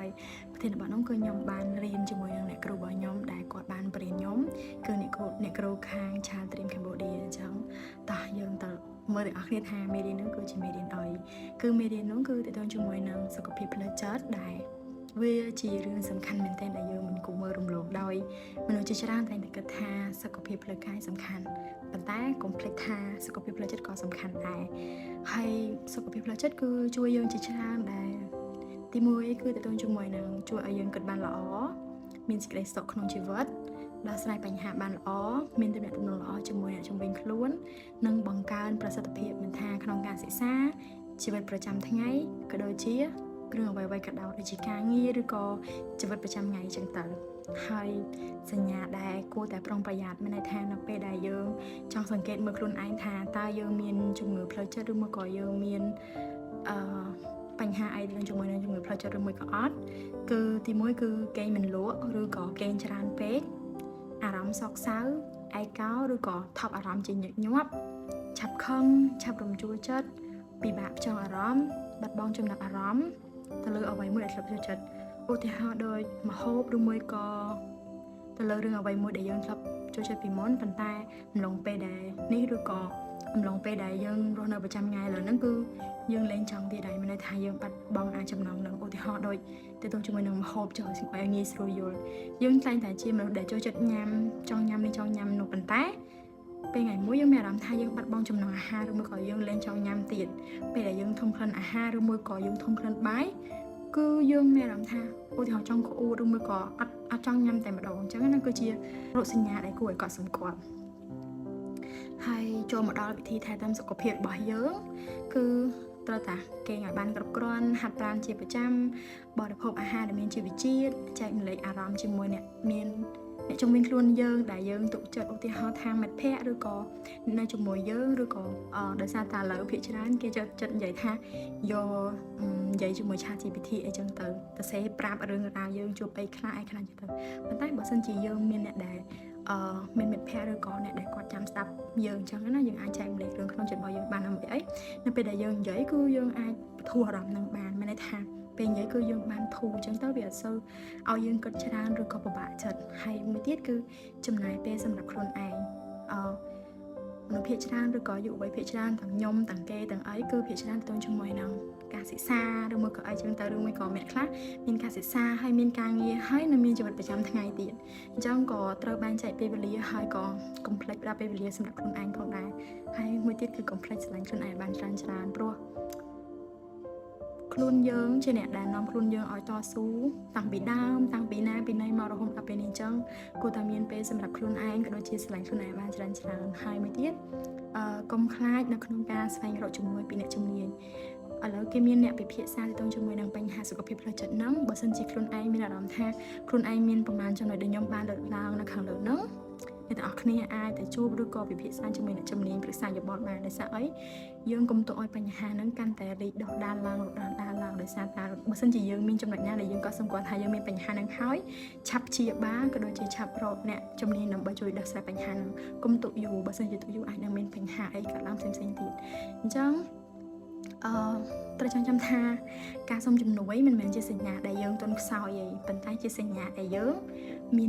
ហើយប្រធានបទនោះគឺខ្ញុំបានរៀនជាមួយនឹងអ្នកគ្រូរបស់ខ្ញុំដែលគាត់បានបរៀនខ្ញុំគឺអ្នកគ្រូខាង Child Dream Cambodia អញ្ចឹងតោះយើងទៅមើលទាំងអស់គ្នាថាមេរៀននោះគឺជាមេរៀនអីគឺមេរៀននោះគឺទាក់ទងជាមួយនឹងសុខភាពផ្លូវចិត្តដែលវាជារឿងសំខាន់មែនទែនដែលយើងមិនគួរមើលរំលងដោយមនុស្សជាច្រើនតែងតែគិតថាសុខភាពផ្លូវកាយសំខាន់ប៉ុន្តែកុំភ្លេចថាសុខភាពផ្លូវចិត្តក៏សំខាន់ដែរហើយសុខភាពផ្លូវចិត្តគឺជួយយើងជាច្រើនដែរទីមួយគឺទាក់ទងជាមួយនឹងជួយឲ្យយើងគិតបានល្អមានសេចក្តីសុខក្នុងជីវិតដោះស្រាយបញ្ហាបានល្អមានទំនាក់ទំនងល្អជាមួយអ្នកជុំវិញខ្លួននិងបង្កើនប្រសិទ្ធភាពមិនថាក្នុងការសិក្សាជីវិតប្រចាំថ្ងៃក៏ដូចជារឿងអ្វីៗក៏ដោយដូចជាការងារឬក៏ជីវិតប្រចាំថ្ងៃអញ្ចឹងទៅហើយសញ្ញាដែលគួរតែប្រុងប្រយ័ត្នមានន័យថានៅពេលដែលយើងចង់សង្កេតមើលខ្លួនឯងថាតើយើងមានជំងឺផ្លូវចិត្តឬមកក៏យើងមានបញ្ហាអីនឹងជាមួយនឹងជំងឺផ្លូវចិត្តឬមួយក៏អត់គឺទីមួយគឺគេងមិនលក់ឬក៏គេងច្រើនពេកអារម្មណ៍សោកសៅឯកោឬក៏ថប់អារម្មណ៍ជាញឹកញាប់ឆាប់ខឹងឆាប់រំជួលចិត្តពិបាកផ្ចង់អារម្មណ៍បាត់បង់ចំណាប់អារម្មណ៍ទៅលើអ្វីមួយដែលធ្លាប់ចូលចិត្តឧទាហរណ៍ដូចម្ហូបឬមួយក៏ទៅលើរឿងអ្វីមួយដែលយើងធ្លាប់ចូលចិត្តពីមុនប៉ុន្តែអំឡុងពេលដែលនេះឬក៏អំឡុងពេលដែលយើងរស់នៅប្រចាំថ្ងៃលើហ្នឹងគឺយើងលែងចង់ទៀតហើយមានន័យថាយើងបាត់បង់ចំណង់នឹងឧទាហរណ៍ដូចទៅជាមួយនឹងម្ហូបចុះឲ្យងាយស្រួលយល់យើងតែងតែជាមនុស្សដែលចូលចិត្តញ៉ាំចង់ញ៉ាំនេះចង់ញ៉ាំនោះប៉ុន្តែពេលថ្ងៃមួយយើងមានអារម្មណ៍ថាយើងបាត់បង់ចំណង់អាហារឬមួយក៏យើងលែងចង់ញ៉ាំទៀតពេលដែលយើងធំក្លិនអាហារឬមួយក៏យើងធំក្លិនបាយគឺយើងមានអារម្មណ៍ថាឧទាហរណ៍ចង់ក្អួតឬមួយក៏អត់ចង់ញ៉ាំតែម្ដងអញ្ចឹងហ្នឹងគឺជារោគសញ្ញាដែលគួរឲ្យកត់សម្គាល់ហើយចូលមកដល់វិធីថែទាំសុខភាពរបស់យើងគឺត្រូវតាគេងឲ្យបានគ្រប់គ្រាន់ហាត់ប្រាណជាប្រចាំបរិភោគអាហារដែលមានជីវជាតិចែកម្លែកអារម្មណ៍ជាមួយអ្នកជុំវិញខ្លួនយើងដែលយើងទុកចិត្តឧទាហរណ៍ថាមិត្តភ័ក្តិឬក៏នៅជាមួយយើងឬក៏ដោយសារតែឥឡូវភាគច្រើនគេចិត្តនិយាយថាយកនិយាយជាមួយ ChatGPT អីចឹងទៅសរសេរប្រាប់រឿងរ៉ាវយើងជួបអីខ្លះអីខ្លះចឹងទៅប៉ុន្តែបើសិនជាយើងមានអ្នកដែលមានមិត្តភ័ក្តិឬក៏អ្នកដែលគាត់ចាំស្ដាប់យើងអញ្ចឹងណាយើងអាចចែកម្លែករឿងក្នុងចិត្តរបស់យើងបានដើម្បីអីនៅពេលដែលយើងនិយាយគឺយើងអាចបន្ធូរអារម្មណ៍នឹងបានមានន័យថាពេលនិយាយគឺយើងបានធូរអញ្ចឹងទៅវាអត់សូវឲ្យយើងគិតច្រើនឬក៏ពិបាកចិត្តហើយមួយទៀតគឺចំណាយពេលសម្រាប់ខ្លួនឯងមនុស្សភាគច្រើនឬក៏យុវវ័យភាគច្រើនទាំងខ្ញុំទាំងគេទាំងអីគឺភាគច្រើនទៅជាមួយនឹងការសិក្សាឬមួយក៏អីចឹងទៅឬមួយក៏មានខ្លះមានការសិក្សាហើយមានការងារហើយនៅមានជីវិតប្រចាំថ្ងៃទៀតអញ្ចឹងក៏ត្រូវបែងចែកពេលវេលាហើយក៏កុំភ្លេចប្រើពេលវេលាសម្រាប់ខ្លួនឯងផងដែរហើយមួយទៀតគឺកុំភ្លេចស្រឡាញ់ខ្លួនឯងបានច្រើនព្រោះខ្លួនយើងជាអ្នកដែលនាំខ្លួនយើងឲ្យតស៊ូតាំងពីដើមតាំងពីណាពីណីមករហូតដល់ពេលនេះអញ្ចឹងគួរតែមានពេលសម្រាប់ខ្លួនឯងក៏ដូចជាស្រឡាញ់ខ្លួនឯងបានច្រើនហើយមួយទៀតកុំខ្លាចនៅក្នុងការស្វែងរកជំនួយពីអ្នកជំនាញឥឡូវគេមានអ្នកពិភាក្សាទាក់ទងជាមួយនឹងបញ្ហាសុខភាពផ្លូវចិត្តហ្នឹងបើសិនជាខ្លួនឯងមានអារម្មណ៍ថាខ្លួនឯងមានប្រមាណចំណុចដែលខ្ញុំបានលើកឡើងនៅខាងលើហ្នឹងអ្នកទាំងអស់គ្នាអាចទៅជួបឬក៏ពិភាក្សាជាមួយអ្នកជំនាញប្រឹក្សាយោបល់បានដោយសារអីយើងកុំទុកឲ្យបញ្ហាហ្នឹងកាន់តែរីកដុះដាលឡើងដោយសារតែបើសិនជាយើងមានចំណុចណាដែលយើងក៏សម្គាល់ថាយើងមានបញ្ហាហ្នឹងហើយឆាប់ព្យាបាលក៏ដូចជាឆាប់រកអ្នកជំនាញដើម្បីជួយដោះស្រាយបញ្ហាហ្នឹងកុំទុកយូរបើសិនជាទុកយូរអាចនឹងមានបញ្ហាអីកើតឡើងផ្សេងៗទៀតអញ្ចឹងត្រូវចងចាំថាការសុំជំនួយមិនមែនជាសញ្ញាដែលយើងទន់ខ្សោយទេប៉ុន្តែជាសញ្ញាដែលយើងមា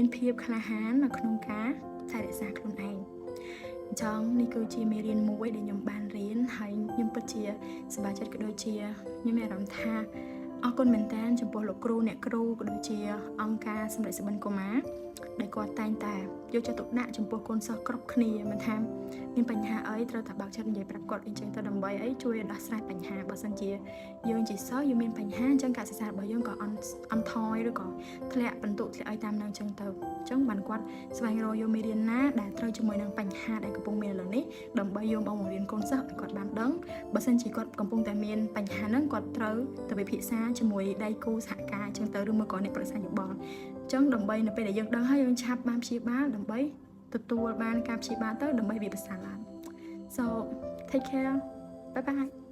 នភាពក្លាហាននៅក្នុងការថែរក្សាខ្លួនឯងអញ្ចឹងនេះគឺជាមេរៀនមួយដែលខ្ញុំបានរៀនហើយខ្ញុំពិតជាសប្បាយចិត្តក៏ដូចជាខ្ញុំមានអារម្មណ៍ថាអរគុណមែនតើចំពោះលោកគ្រូអ្នកគ្រូក៏ដូចជាអង្គការសម្ដេចសុបិនកុមារដែលគាត់តែងតែយកចិត្តទុកដាក់ចំពោះកូនសិស្សគ្រប់គ្នាមិនថាមានបញ្ហាអីត្រូវតែបើកចិត្តនិយាយប្រាប់គាត់អីចឹងទៅដើម្បីអីជួយដោះស្រាយបញ្ហាបើសិនជាយើងជាសិស្សយើងមានបញ្ហាអញ្ចឹងការសិក្សារបស់យើងក៏អន់ថយឬក៏ធ្លាក់បន្ទុកធ្លាក់អីតាមនឹងអញ្ចឹងទៅអញ្ចឹងបានគាត់ស្វែងរកយកមេរៀនណាដែលត្រូវជាមួយនឹងបញ្ហាដែលកំពុងមានឥឡូវនេះដើម្បីយកមកបង្រៀនកូនសិស្សឲ្យគាត់បានដឹងបើសិនជាគាត់កំពុងតែមានបញ្ហាហ្នឹងគាត់ត្រូវទៅពិភាក្សាជាមួយដៃគូសហការអញ្ចឹងទៅឬមកក៏អ្នកប្រឹក្សាយោបល់អញ្ចឹងដើម្បីនៅពេលដែលយើងដឹងហើយយើងឆាប់បានព្យាបាលដើម្បីទទួលបានការព្យាបាលទៅដើម្បីវាប្រសើរឡើង So take care bye bye